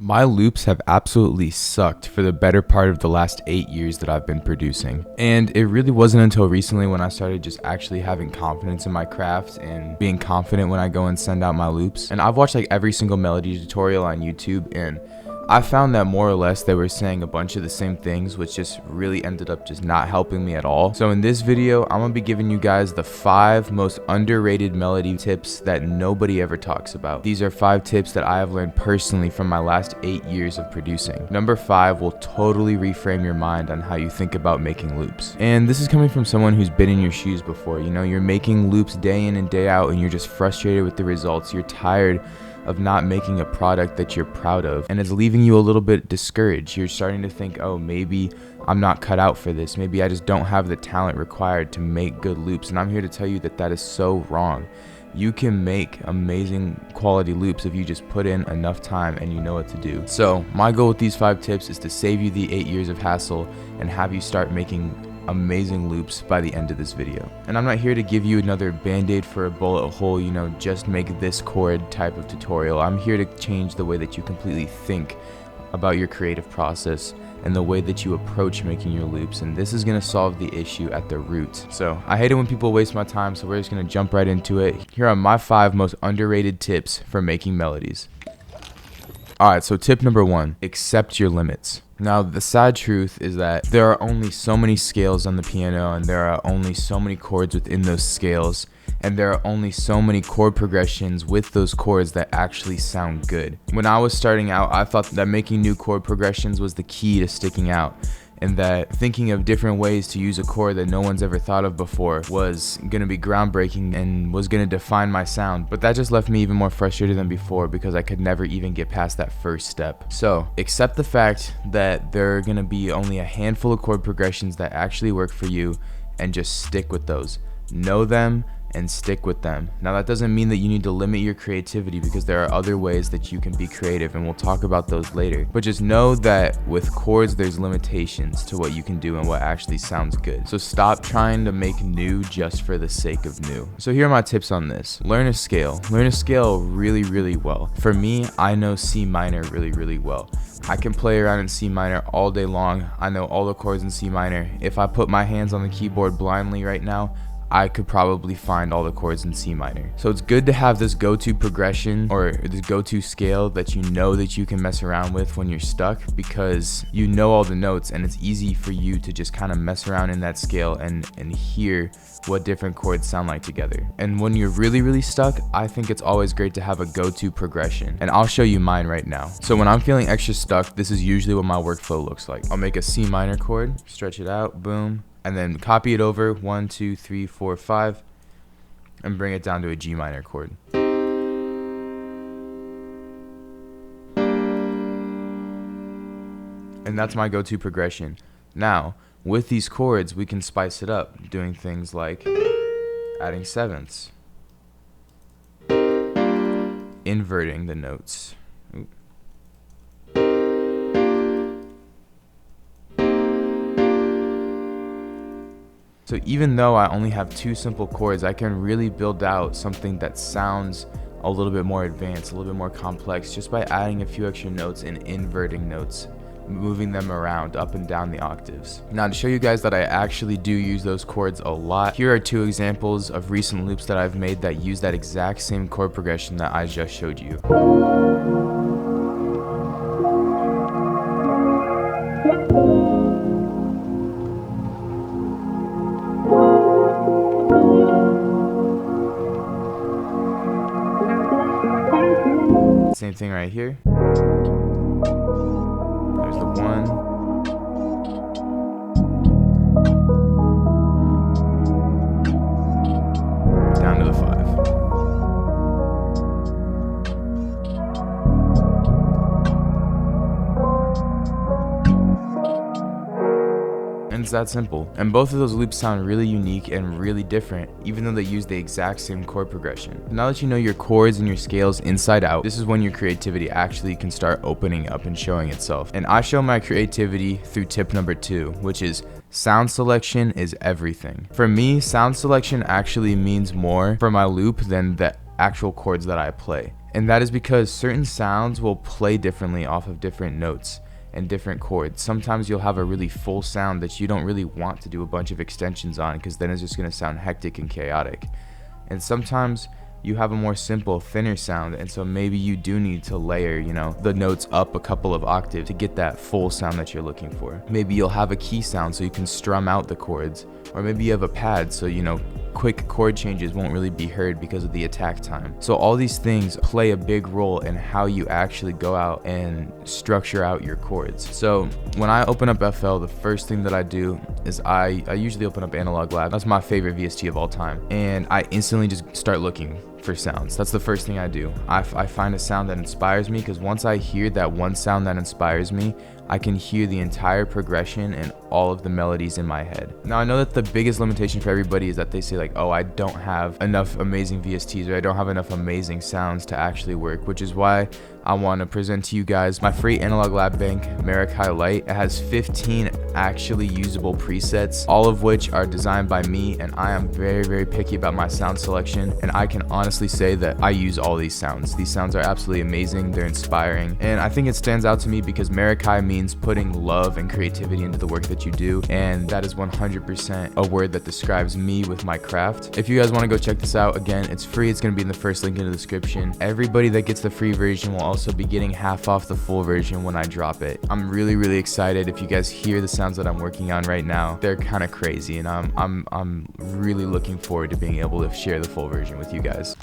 My loops have absolutely sucked for the better part of the last 8 years that I've been producing. And it really wasn't until recently when I started just actually having confidence in my craft and being confident when I go and send out my loops. And I've watched like every single melody tutorial on YouTube, and I found that more or less they were saying a bunch of the same things, which just really ended up just not helping me at all. So in this video, I'm gonna be giving you guys the 5 most underrated melody tips that nobody ever talks about. These are 5 tips that I have learned personally from my last 8 years of producing. Number 5 will totally reframe your mind on how you think about making loops. And this is coming from someone who's been in your shoes before. You know, you're making loops day in and day out and you're just frustrated with the results. You're tired of not making a product that you're proud of, and it's leaving you a little bit discouraged. You're starting to think, oh, maybe I'm not cut out for this. Maybe I just don't have the talent required to make good loops. And I'm here to tell you that that is so wrong. You can make amazing quality loops if you just put in enough time and you know what to do. So my goal with these 5 tips is to save you the 8 years of hassle and have you start making amazing loops by the end of this video. And I'm not here to give you another band-aid for a bullet hole, you know, just make this chord type of tutorial. I'm here to change the way that you completely think about your creative process and the way that you approach making your loops, and this is going to solve the issue at the root. So I hate it when people waste my time, so we're just going to jump right into it. Here are my 5 most underrated tips for making melodies. Alright, so tip number 1, accept your limits. Now, the sad truth is that there are only so many scales on the piano, and there are only so many chords within those scales, and there are only so many chord progressions with those chords that actually sound good. When I was starting out, I thought that making new chord progressions was the key to sticking out, and that thinking of different ways to use a chord that no one's ever thought of before was going to be groundbreaking and was going to define my sound. But that just left me even more frustrated than before because I could never even get past that first step. So accept the fact that there are going to be only a handful of chord progressions that actually work for you, and just stick with those. Know them and stick with them. Now, that doesn't mean that you need to limit your creativity, because there are other ways that you can be creative, and we'll talk about those later. But just know that with chords, there's limitations to what you can do and what actually sounds good. So stop trying to make new just for the sake of new. So here are my tips on this. Learn a scale. Learn a scale really, really well. For me, I know C minor really, really well. I can play around in C minor all day long. I know all the chords in C minor. If I put my hands on the keyboard blindly right now, I could probably find all the chords in C minor. So it's good to have this go-to progression or this go-to scale that you know that you can mess around with when you're stuck, because you know all the notes and it's easy for you to just kind of mess around in that scale and hear what different chords sound like together. And when you're really, really stuck, I think it's always great to have a go-to progression. And I'll show you mine right now. So when I'm feeling extra stuck, this is usually what my workflow looks like. I'll make a C minor chord, stretch it out, boom, and then copy it over 1, 2, 3, 4, 5, and bring it down to a G minor chord. And that's my go-to progression. Now, with these chords, we can spice it up, doing things like adding sevenths, inverting the notes. So even though I only have 2 simple chords, I can really build out something that sounds a little bit more advanced, a little bit more complex, just by adding a few extra notes and inverting notes, moving them around up and down the octaves. Now, to show you guys that I actually do use those chords a lot, here are 2 examples of recent loops that I've made that use that exact same chord progression that I just showed you. Same thing right here. There's the 1. Down to the 5. And it's that simple. And both of those loops sound really unique and really different, even though they use the exact same chord progression. Now that you know your chords and your scales inside out, this is when your creativity actually can start opening up and showing itself. And I show my creativity through tip number 2, which is sound selection is everything. For me, sound selection actually means more for my loop than the actual chords that I play. And that is because certain sounds will play differently off of different notes and different chords. Sometimes you'll have a really full sound that you don't really want to do a bunch of extensions on, because then it's just going to sound hectic and chaotic. And sometimes you have a more simple, thinner sound, and so maybe you do need to layer, the notes up a couple of octaves to get that full sound that you're looking for. Maybe you'll have a key sound so you can strum out the chords, or maybe you have a pad so quick chord changes won't really be heard because of the attack time. So all these things play a big role in how you actually go out and structure out your chords. So when I open up FL, the first thing that I do is I usually open up Analog Lab. That's my favorite VST of all time, and I instantly just start looking for sounds. That's the first thing I do. I find a sound that inspires me, because once I hear that one sound that inspires me, I can hear the entire progression and all of the melodies in my head. Now, I know that the biggest limitation for everybody is that they say like, oh, I don't have enough amazing VSTs, or I don't have enough amazing sounds to actually work, which is why I want to present to you guys my free Analog Lab Bank Maracai Lite. It has 15 actually usable presets, all of which are designed by me, and I am very, very picky about my sound selection, and I can honestly say that I use all these sounds. These sounds are absolutely amazing, they're inspiring, and I think it stands out to me because Maracai means putting love and creativity into the work that you do, and that is 100% a word that describes me with my craft. If you guys want to go check this out, again, it's free. It's going to be in the first link in the description. Everybody that gets the free version will also be getting half off the full version when I drop it. I'm really, really excited. If you guys hear the sounds that I'm working on right now, they're kind of crazy, and I'm really looking forward to being able to share the full version with you guys.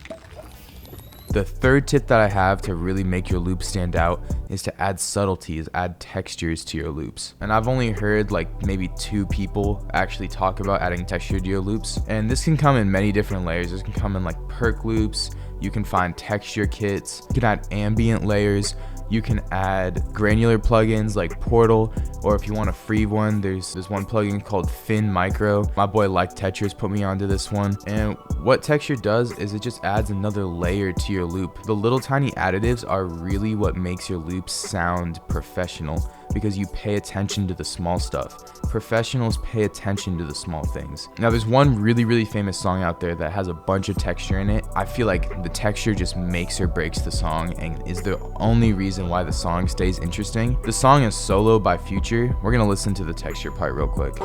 The third tip that I have to really make your loops stand out is to add subtleties, add textures to your loops. And I've only heard like maybe 2 people actually talk about adding texture to your loops. And this can come in many different layers. This can come in like perk loops. You can find texture kits. You can add ambient layers. You can add granular plugins like Portal, or if you want a free one, there's one plugin called Fin Micro. My boy Like Tetris put me onto this one, and what texture does is it just adds another layer to your loop. The little tiny additives are really what makes your loops sound professional, because you pay attention to the small stuff. Professionals pay attention to the small things. Now, there's one really, really famous song out there that has a bunch of texture in it. I feel like the texture just makes or breaks the song and is the only reason why the song stays interesting. The song is Solo by Future. We're gonna listen to the texture part real quick.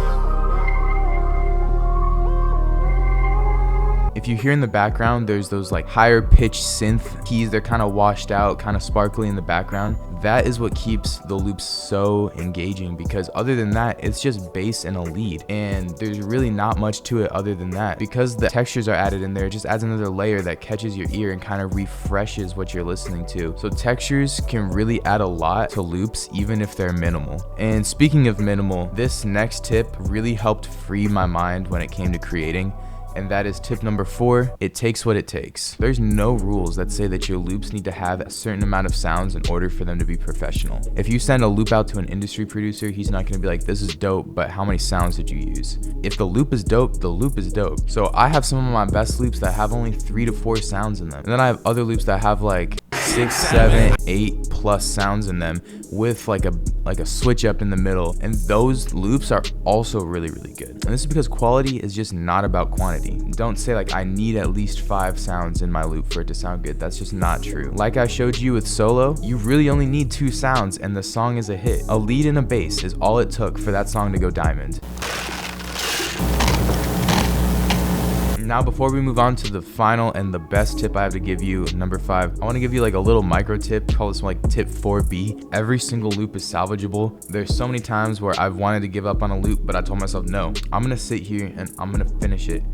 If you hear in the background, there's those like higher pitched synth keys. They're kind of washed out, kind of sparkly in the background. That is what keeps the loops so engaging, because other than that, it's just bass and a lead, and there's really not much to it other than that. Because the textures are added in there, it just adds another layer that catches your ear and kind of refreshes what you're listening to. So textures can really add a lot to loops, even if they're minimal. And speaking of minimal, this next tip really helped free my mind when it came to creating. And that is tip number 4, it takes what it takes. There's no rules that say that your loops need to have a certain amount of sounds in order for them to be professional. If you send a loop out to an industry producer, he's not gonna be like, this is dope, but how many sounds did you use? If the loop is dope, the loop is dope. So I have some of my best loops that have only 3 to 4 sounds in them. And then I have other loops that have like 6, 7, 8 plus sounds in them with like a switch up in the middle, and those loops are also really, really good. And this is because quality is just not about quantity. Don't say like I need at least 5 sounds in my loop for it to sound good. That's just not true. Like I showed you with Solo, you really only need 2 sounds and the song is a hit. A lead and a bass is all it took for that song to go diamond. Now, before we move on to the final and the best tip I have to give you, number 5, I want to give you like a little micro tip, call this like tip 4B. Every single loop is salvageable. There's so many times where I've wanted to give up on a loop, but I told myself, no, I'm gonna sit here and I'm gonna finish it.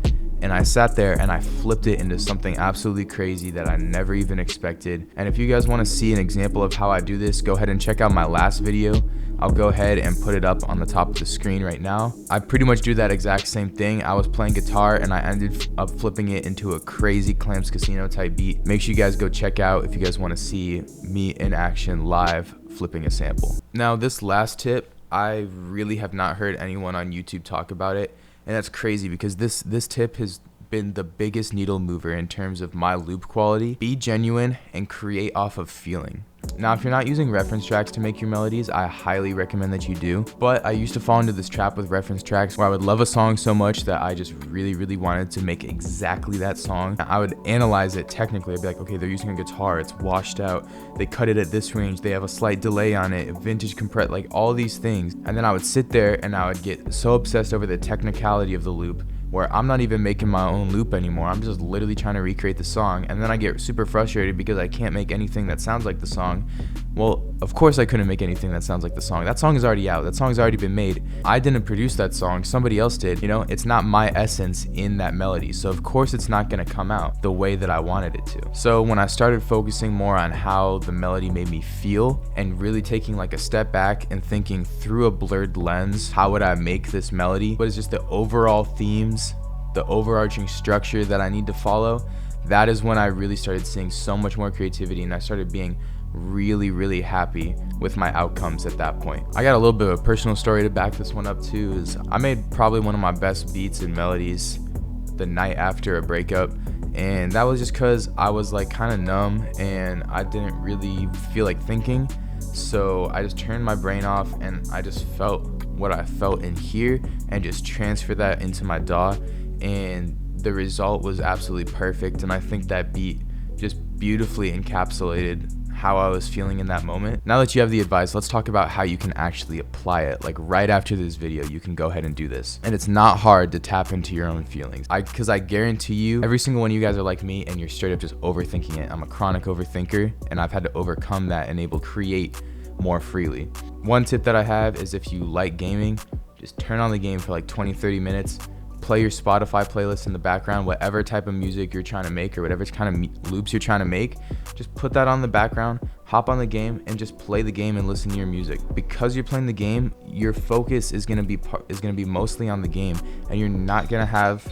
And I sat there and I flipped it into something absolutely crazy that I never even expected. And if you guys want to see an example of how I do this, go ahead and check out my last video. I'll go ahead and put it up on the top of the screen right now. I pretty much do that exact same thing. I was playing guitar and I ended up flipping it into a crazy Clams Casino type beat. Make sure you guys go check out if you guys want to see me in action live flipping a sample. Now, this last tip, I really have not heard anyone on YouTube talk about it. And that's crazy because this tip has been the biggest needle mover in terms of my loop quality. Be genuine and create off of feeling. Now, if you're not using reference tracks to make your melodies, I highly recommend that you do. But I used to fall into this trap with reference tracks where I would love a song so much that I just really wanted to make exactly that song. I would analyze it technically. I'd be like, okay, they're using a guitar, it's washed out, they cut it at this range, they have a slight delay on it, vintage compress, like all these things. And then I would sit there and I would get so obsessed over the technicality of the loop where I'm not even making my own loop anymore. I'm just literally trying to recreate the song, and then I get super frustrated because I can't make anything that sounds like the song. Well, of course I couldn't make anything that sounds like the song. That song is already out. That song's already been made. I didn't produce that song. Somebody else did. You know, it's not my essence in that melody. So of course it's not gonna come out the way that I wanted it to. So when I started focusing more on how the melody made me feel and really taking like a step back and thinking through a blurred lens, how would I make this melody? What is just the overall themes, the overarching structure that I need to follow? That is when I really started seeing so much more creativity, and I started being really happy with my outcomes at that point. I got a little bit of a personal story to back this one up too. Is I made probably one of my best beats and melodies the night after a breakup, and that was just because I was like kind of numb and I didn't really feel like thinking. So I just turned my brain off and I just felt what I felt in here and just transferred that into my DAW, and the result was absolutely perfect. And I think that beat just beautifully encapsulated how I was feeling in that moment. Now that you have the advice, let's talk about how you can actually apply it. Like right after this video, you can go ahead and do this. And it's not hard to tap into your own feelings. Because I guarantee you, every single one of you guys are like me and you're straight up just overthinking it. I'm a chronic overthinker and I've had to overcome that and able to create more freely. One tip that I have is if you like gaming, just turn on the game for like 20-30 minutes. Play your Spotify playlist in the background, whatever type of music you're trying to make or whatever kind of loops you're trying to make, just put that on the background, hop on the game and just play the game and listen to your music. Because you're playing the game, your focus is going to be mostly on the game, and you're not going to have...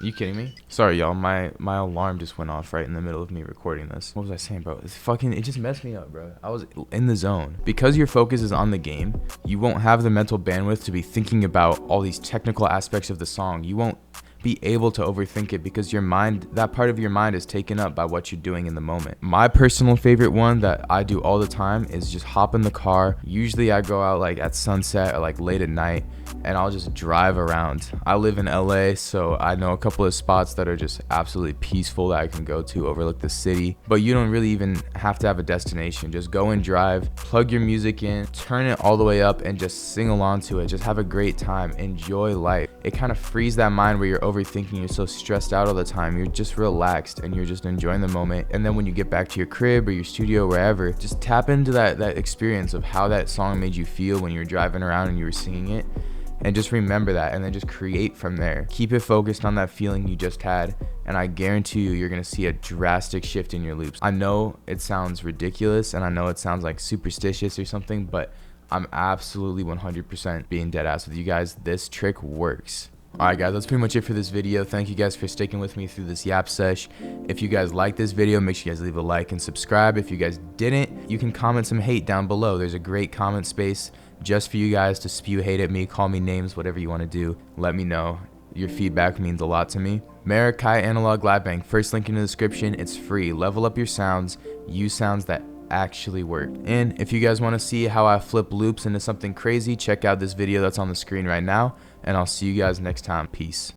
Are you kidding me? Sorry y'all, my alarm just went off right in the middle of me recording this. What was I saying, bro? It just messed me up, bro. I was in the zone. Because your focus is on the game, you won't have the mental bandwidth to be thinking about all these technical aspects of the song. You won't be able to overthink it because your mind, that part of your mind is taken up by what you're doing in the moment. My personal favorite one that I do all the time is just hop in the car. Usually I go out like at sunset or like late at night and I'll just drive around. I live in LA, so I know a couple of spots that are just absolutely peaceful that I can go to, overlook the city. But you don't really even have to have a destination. Just go and drive, plug your music in, turn it all the way up and just sing along to it. Just have a great time, enjoy life. It kind of frees that mind where you're overthinking, you're so stressed out all the time. You're just relaxed and you're just enjoying the moment. And then when you get back to your crib or your studio, wherever, just tap into that experience of how that song made you feel when you were driving around and you were singing it. And just remember that, and then just create from there. Keep it focused on that feeling you just had, and I guarantee you're gonna see a drastic shift in your loops. I know it sounds ridiculous, and I know it sounds like superstitious or something, but I'm absolutely 100% being dead ass with you guys. This trick works. Alright guys, that's pretty much it for this video. Thank you guys for sticking with me through this yap sesh. If you guys like this video, make sure you guys leave a like and subscribe. If you guys didn't, you can comment some hate down below. There's a great comment space just for you guys to spew hate at me, call me names, whatever you want to do. Let me know. Your feedback means a lot to me. Marikai Analog Live Bank, first link in the description. It's free. Level up your sounds. Use sounds that actually work. And if you guys want to see how I flip loops into something crazy, check out this video that's on the screen right now, and I'll see you guys next time. Peace.